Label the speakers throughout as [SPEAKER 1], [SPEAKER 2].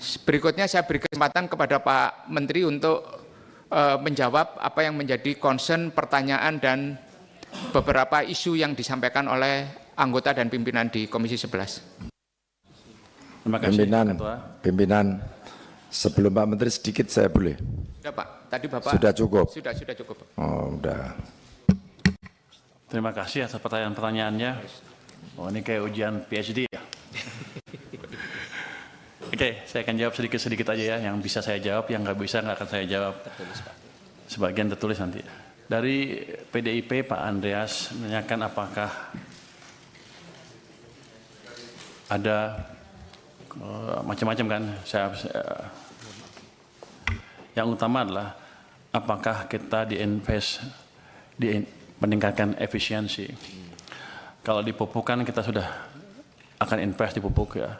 [SPEAKER 1] Berikutnya saya beri kesempatan kepada Pak Menteri untuk menjawab apa yang menjadi concern, pertanyaan, dan beberapa isu yang disampaikan oleh anggota dan pimpinan di Komisi 11.
[SPEAKER 2] Terima kasih,
[SPEAKER 3] Pimpinan, sebelum Pak Menteri sedikit saya boleh?
[SPEAKER 1] Sudah Pak, tadi Bapak.
[SPEAKER 3] Sudah cukup?
[SPEAKER 1] Sudah cukup.
[SPEAKER 3] Oh, udah.
[SPEAKER 2] Terima kasih atas pertanyaan-pertanyaannya. Oh, ini kayak ujian PhD ya. Oke, saya akan jawab sedikit-sedikit aja ya. Yang bisa saya jawab, yang nggak bisa nggak akan saya jawab. Sebagian tertulis nanti. Dari PDIP, Pak Andreas menanyakan apakah ada macam-macam kan. Yang utama adalah apakah kita diinvest di meningkatkan efisiensi. Kalau di pupuk kan kita sudah akan invest di pupuk ya.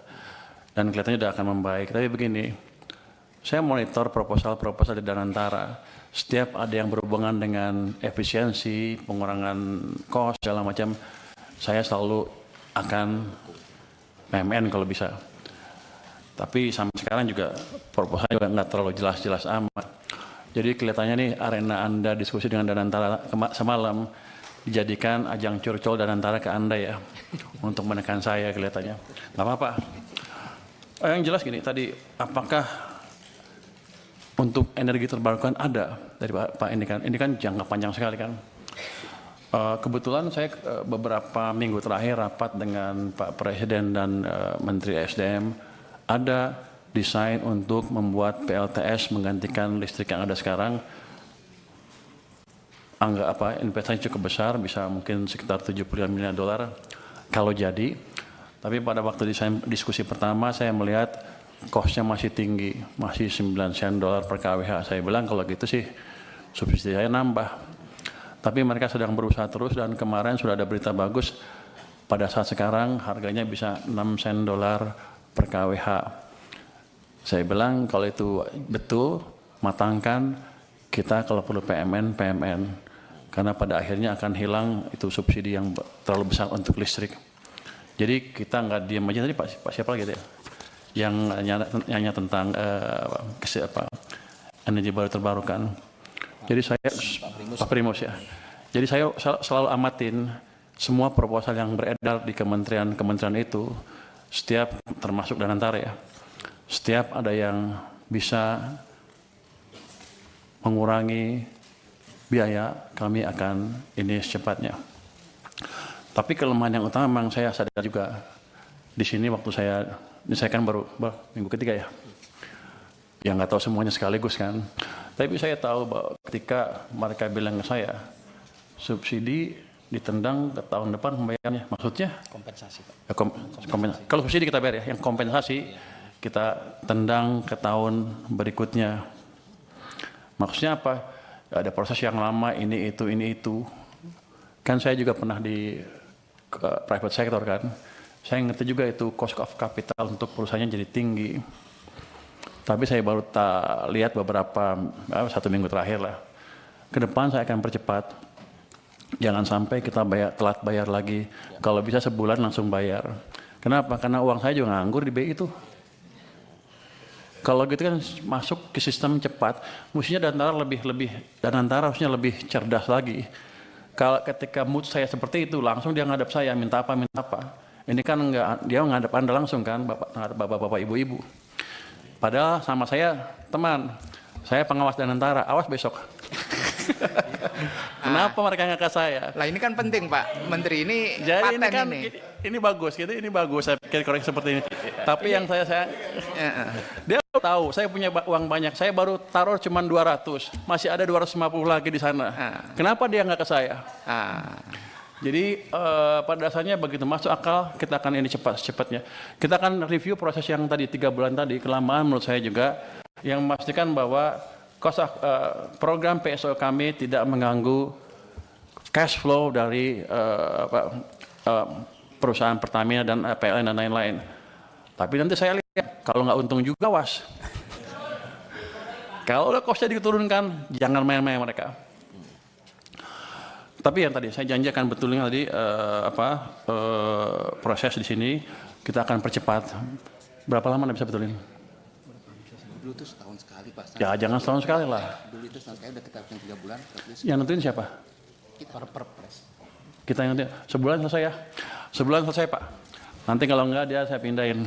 [SPEAKER 2] Dan kelihatannya sudah akan membaik. Tapi begini, saya monitor proposal-proposal di Danantara. Setiap ada yang berhubungan dengan efisiensi, pengurangan kos, segala macam, saya selalu akan PMN kalau bisa. Tapi sampai sekarang juga proposal juga nggak terlalu jelas-jelas amat. Jadi kelihatannya nih arena Anda diskusi dengan Danantara semalam dijadikan ajang curcol Danantara ke Anda ya, untuk menekan saya kelihatannya. Nggak apa-apa. Yang jelas gini tadi, apakah untuk energi terbarukan ada dari Pak ini kan jangka panjang sekali kan. Kebetulan saya beberapa minggu terakhir rapat dengan Pak Presiden dan Menteri SDM, ada desain untuk membuat PLTS menggantikan listrik yang ada sekarang. Investasi cukup besar, bisa mungkin sekitar 75 miliar dolar kalau jadi. Tapi pada waktu diskusi pertama saya melihat kosnya masih tinggi, masih 9 sen dolar per kWh. Saya bilang kalau gitu sih subsidi saya nambah. Tapi mereka sedang berusaha terus dan kemarin sudah ada berita bagus. Pada saat sekarang harganya bisa 6 sen dolar per kWh. Saya bilang kalau itu betul, matangkan, kita kalau perlu PMN. Karena pada akhirnya akan hilang itu subsidi yang terlalu besar untuk listrik. Jadi kita nggak diam aja. Tadi Pak siapa lagi ya? Yang nanya tentang energi baru terbarukan. Jadi saya Pak Primus ya. Jadi saya selalu amatin semua proposal yang beredar di kementerian itu, setiap termasuk Danantara ya. Setiap ada yang bisa mengurangi biaya, kami akan ini secepatnya. Tapi kelemahan yang utama memang saya sadar juga di sini waktu saya kan baru minggu ketiga ya, yang nggak tahu semuanya sekaligus kan. Tapi saya tahu bahwa ketika mereka bilang ke saya subsidi ditendang ke tahun depan pembayarannya, maksudnya
[SPEAKER 4] kompensasi Pak.
[SPEAKER 2] Ya, kompensasi. Kalau subsidi kita bayar ya, yang kompensasi kita tendang ke tahun berikutnya. Maksudnya apa? Ya, ada proses yang lama ini itu. Kan saya juga pernah di private sector kan, saya ngerti juga itu cost of capital untuk perusahaannya jadi tinggi. Tapi saya baru lihat beberapa 1 minggu terakhir lah. Ke depan saya akan percepat. Jangan sampai kita telat bayar lagi. Kalau bisa sebulan langsung bayar. Kenapa? Karena uang saya juga nganggur di BI itu. Kalau gitu kan masuk ke sistem cepat, mestinya Danantara harusnya lebih cerdas lagi. Kalau ketika mood saya seperti itu, langsung dia ngadap saya, minta apa. Ini kan enggak, dia ngadap Anda langsung kan, bapak-bapak, ibu-ibu. Padahal sama saya, teman, saya pengawas Danantara, awas besok. Kenapa mereka nggak ke saya?
[SPEAKER 1] Lah ini kan penting Pak Menteri, ini
[SPEAKER 2] jadi
[SPEAKER 1] paten
[SPEAKER 2] ini kan
[SPEAKER 1] ini.
[SPEAKER 2] Ini bagus gitu, ini bagus saya pikir korek seperti ini. Tapi yang saya dia tahu saya punya uang banyak, saya baru taruh cuma 200, masih ada 250 lagi di sana. Kenapa dia nggak ke saya? Jadi pada dasarnya begitu masuk akal, kita akan ini secepatnya. Kita akan review proses yang tadi 3 bulan tadi, kelamaan menurut saya juga, yang memastikan bahwa program PSO kami tidak mengganggu cash flow dari perusahaan Pertamina dan PLN dan lain-lain. Tapi nanti saya lihat, kalau nggak untung juga was. Kalau udah costnya diturunkan, jangan main-main mereka. Tapi yang tadi saya janji akan betulnya tadi proses di sini kita akan percepat. Berapa lama Anda bisa betulin?
[SPEAKER 4] Dulu itu setahun sekali Pak.
[SPEAKER 2] Ya jangan setahun sekali lah.
[SPEAKER 4] Dulu itu setahun sekali udah kita bikin 3 bulan.
[SPEAKER 2] Yang nentuin siapa?
[SPEAKER 4] Kita perpres.
[SPEAKER 2] Kita yang nentuin. Sebulan selesai ya? Sebulan selesai Pak. Nanti kalau enggak dia saya pindahin.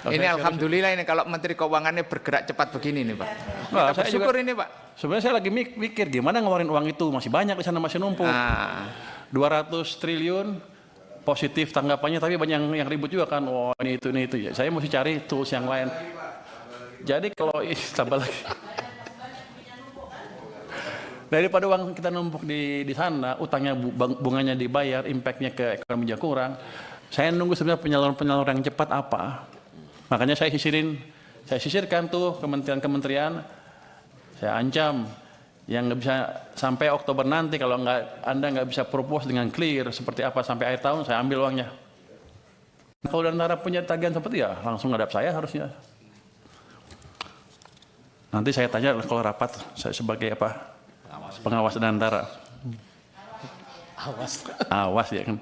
[SPEAKER 1] Ini alhamdulillah ini kalau Menteri Keuangannya bergerak cepat begini nih Pak.
[SPEAKER 2] Nah,
[SPEAKER 1] Kita bersyukur ini Pak.
[SPEAKER 2] Sebenarnya saya lagi mikir gimana ngeluarin uang itu, masih banyak di sana, masih numpuk. 200 triliun positif tanggapannya, tapi banyak yang ribut juga kan. Oh ini itu ya. Saya mesti cari tools yang lain. Jadi kalau tambah lagi daripada uang kita numpuk di sana, utangnya bunganya dibayar, impactnya ke ekonomi juga kurang. Saya nunggu sebenarnya penyaluran yang cepat apa. Makanya saya sisirkan tuh kementerian-kementerian. Saya ancam yang nggak bisa sampai Oktober nanti kalau Anda nggak bisa propose dengan clear seperti apa sampai akhir tahun, saya ambil uangnya. Nah, kalau Danantara punya tagihan seperti ya langsung ngadap saya harusnya. Nanti saya tanya kalau rapat saya sebagai apa? Pengawas Danantara. Awas ya kan.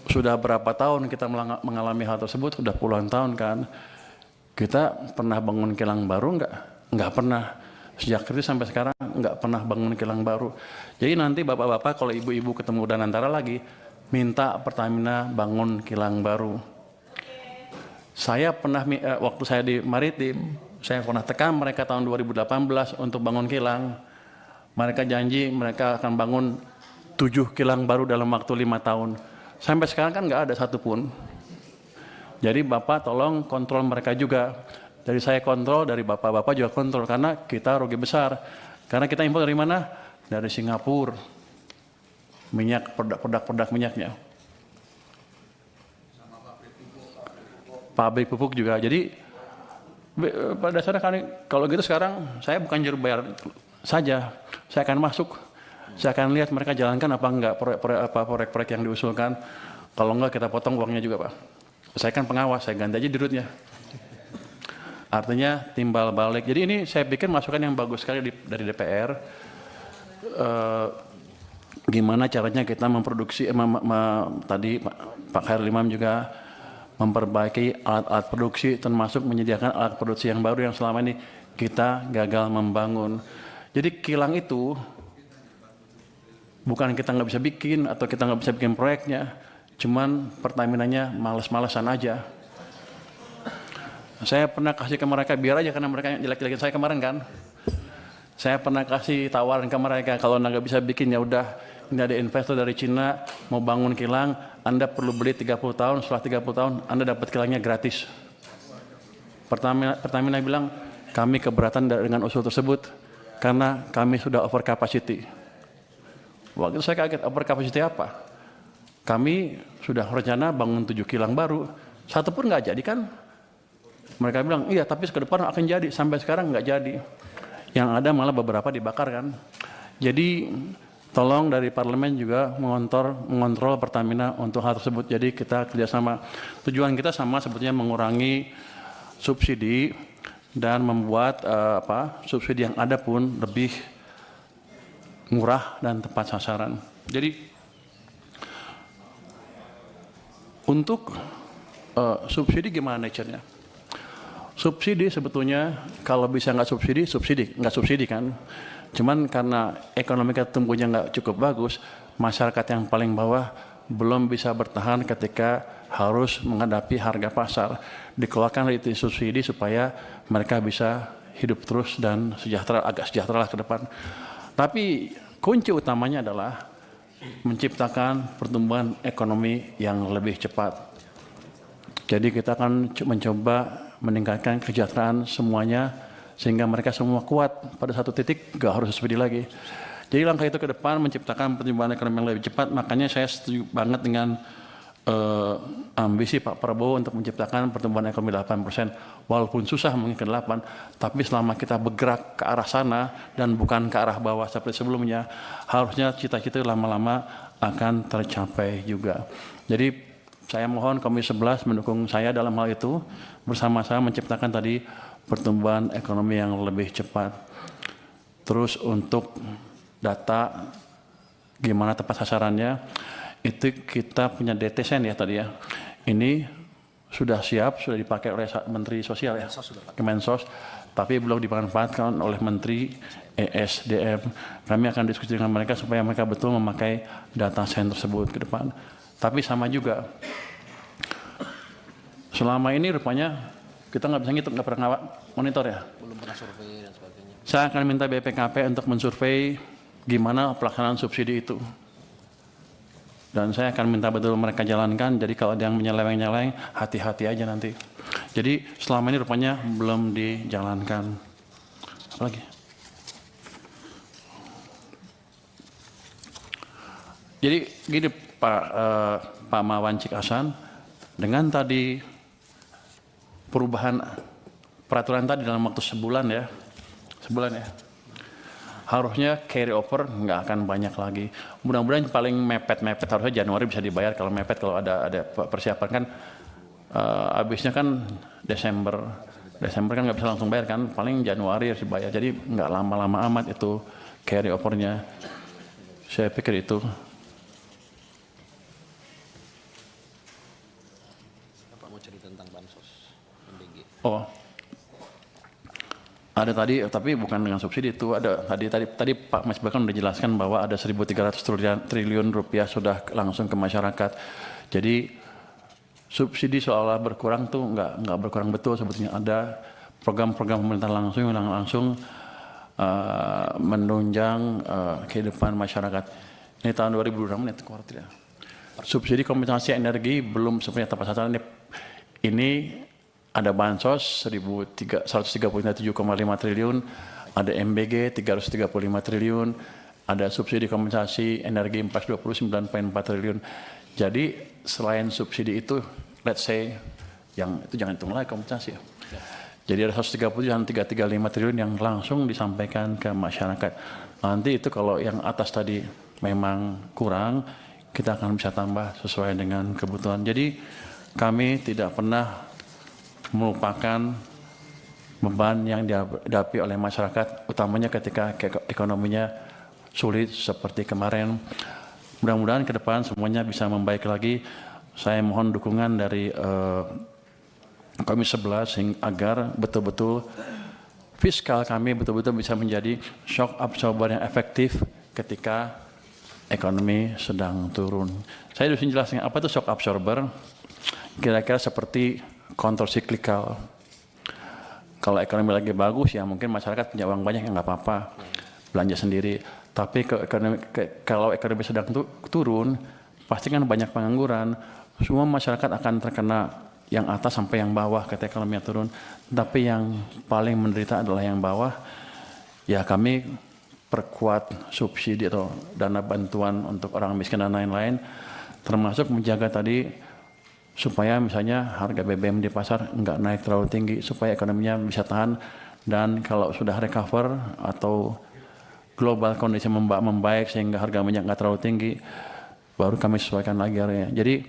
[SPEAKER 2] Sudah berapa tahun kita mengalami hal tersebut, sudah puluhan tahun kan. Kita pernah bangun kilang baru enggak pernah. Sejak kritis sampai sekarang enggak pernah bangun kilang baru. Jadi nanti bapak-bapak kalau ibu-ibu ketemu Danantara lagi, minta Pertamina bangun kilang baru. Saya pernah, waktu saya di Maritim, saya pernah tekan mereka tahun 2018 untuk bangun kilang. Mereka janji mereka akan bangun 7 kilang baru dalam waktu 5 tahun. Sampai sekarang kan nggak ada satupun. Jadi Bapak tolong kontrol mereka juga. Dari saya kontrol, dari Bapak-Bapak juga kontrol. Karena kita rugi besar. Karena kita impor dari mana? Dari Singapura. Minyak, produk minyaknya. Pabrik pupuk juga. Jadi pada dasarnya kalau gitu sekarang saya bukan juru bayar saja. Saya akan masuk. Saya akan lihat mereka jalankan apa enggak proyek-proyek yang diusulkan. Kalau enggak kita potong uangnya juga Pak. Saya kan pengawas, saya ganti aja dirutnya. Artinya timbal balik. Jadi ini saya pikir masukan yang bagus sekali dari DPR. Gimana caranya kita memproduksi, tadi Pak Khairul Imam juga memperbaiki alat-alat produksi, termasuk menyediakan alat produksi yang baru yang selama ini kita gagal membangun. Jadi kilang itu bukan kita nggak bisa bikin atau kita nggak bisa bikin proyeknya, cuman Pertaminanya males-malesan aja. Saya pernah kasih ke mereka biar aja karena mereka jelek-jelekin saya kemarin kan. Saya pernah kasih tawaran ke mereka kalau nggak bisa bikin ya udah, ini ada investor dari Cina mau bangun kilang, Anda perlu beli 30 tahun, setelah 30 tahun Anda dapat kilangnya gratis. Pertamina bilang kami keberatan dengan usul tersebut karena kami sudah over capacity. Waktu itu saya kaget, over capacity apa? Kami sudah rencana bangun 7 kilang baru, satu pun nggak jadi kan? Mereka bilang, iya tapi ke depan akan jadi, sampai sekarang nggak jadi. Yang ada malah beberapa dibakar kan. Jadi tolong dari parlemen juga mengontrol Pertamina untuk hal tersebut. Jadi kita kerjasama. Tujuan kita sama sebetulnya mengurangi subsidi dan membuat subsidi yang ada pun lebih murah dan tepat sasaran. Jadi untuk subsidi gimana nature-nya? Subsidi sebetulnya kalau bisa nggak subsidi kan. Cuman karena ekonomi kita tumbuhnya nggak cukup bagus, masyarakat yang paling bawah belum bisa bertahan ketika harus menghadapi harga pasar. Dikeluarkan itu subsidi supaya mereka bisa hidup terus dan agak sejahtera lah ke depan. Tapi kunci utamanya adalah menciptakan pertumbuhan ekonomi yang lebih cepat. Jadi kita akan mencoba meningkatkan kesejahteraan semuanya sehingga mereka semua kuat pada satu titik, gak harus subsidi lagi. Jadi langkah itu ke depan menciptakan pertumbuhan ekonomi yang lebih cepat. Makanya saya setuju banget dengan ambisi Pak Prabowo untuk menciptakan pertumbuhan ekonomi 8%. Walaupun susah mungkin ke 8, tapi selama kita bergerak ke arah sana dan bukan ke arah bawah seperti sebelumnya, harusnya cita-cita lama-lama akan tercapai juga. Jadi saya mohon Komisi 11 mendukung saya dalam hal itu, bersama-sama menciptakan tadi pertumbuhan ekonomi yang lebih cepat. Terus untuk data gimana tepat sasarannya, itu kita punya DTSN ya tadi ya. Ini sudah siap, sudah dipakai oleh Menteri Sosial ya, Kemensos, tapi belum dimanfaatkan oleh Menteri ESDM. Kami akan diskusi dengan mereka supaya mereka betul memakai data sen tersebut ke depan. Tapi sama juga, selama ini rupanya kita nggak bisa ngitung, nggak pernah monitor ya.
[SPEAKER 4] Belum pernah survei dan sebagainya.
[SPEAKER 2] Saya akan minta BPKP untuk mensurvei gimana pelaksanaan subsidi itu. Dan saya akan minta betul mereka jalankan, jadi kalau ada yang menyeleweng-nyeleweng, hati-hati aja nanti. Jadi selama ini rupanya belum dijalankan. Apa lagi? Jadi gini Pak Mawan Cikasan, dengan tadi perubahan peraturan tadi dalam waktu sebulan ya, harusnya carry over nggak akan banyak lagi. Mudah-mudahan paling mepet-mepet harusnya Januari bisa dibayar. Kalau mepet, kalau ada persiapan kan, habisnya kan Desember kan nggak bisa langsung bayar kan, paling Januari harus dibayar. Jadi nggak lama-lama amat itu carry overnya. Saya pikir itu.
[SPEAKER 4] Bapak mau cerita tentang bansos MBG.
[SPEAKER 2] Oh, ada tadi, tapi bukan dengan subsidi itu. Ada tadi Pak Mas Bahkan sudah jelaskan bahwa ada 1.300 triliun rupiah sudah langsung ke masyarakat. Jadi subsidi seolah berkurang tuh nggak berkurang betul sebetulnya. Ada program-program pemerintah langsung yang langsung menunjang kehidupan masyarakat. Ini tahun 2006 ini kuartal ya. Subsidi kompensasi energi belum sebenarnya tepat sasaran. Ini ada bansos 137,5 triliun, ada MBG 335 triliun, ada subsidi kompensasi energi 429,4 triliun. Jadi selain subsidi itu, let's say, yang itu jangan hitung lagi kompensasi. Jadi ada 130 dan 335 triliun yang langsung disampaikan ke masyarakat. Nanti itu kalau yang atas tadi memang kurang, kita akan bisa tambah sesuai dengan kebutuhan. Jadi kami tidak pernah melupakan beban yang dihadapi oleh masyarakat, utamanya ketika ekonominya sulit seperti kemarin. Mudah-mudahan ke depan semuanya bisa membaik lagi. Saya mohon dukungan dari Komisi 11 agar betul-betul fiskal kami betul-betul bisa menjadi shock absorber yang efektif ketika ekonomi sedang turun. Saya harus jelaskan apa itu shock absorber. Kira-kira seperti kontrol siklikal. Kalau ekonomi lagi bagus ya mungkin masyarakat punya uang banyak ya nggak apa-apa, belanja sendiri. Tapi kalau ekonomi sedang turun, pasti kan banyak pengangguran. Semua masyarakat akan terkena, yang atas sampai yang bawah ketika ekonomi turun. Tapi yang paling menderita adalah yang bawah. Ya kami perkuat subsidi atau dana bantuan untuk orang miskin dan lain-lain, termasuk menjaga tadi supaya misalnya harga BBM di pasar nggak naik terlalu tinggi, supaya ekonominya bisa tahan, dan kalau sudah recover atau global kondisi membaik sehingga harga minyak nggak terlalu tinggi, baru kami sesuaikan lagi harganya. Jadi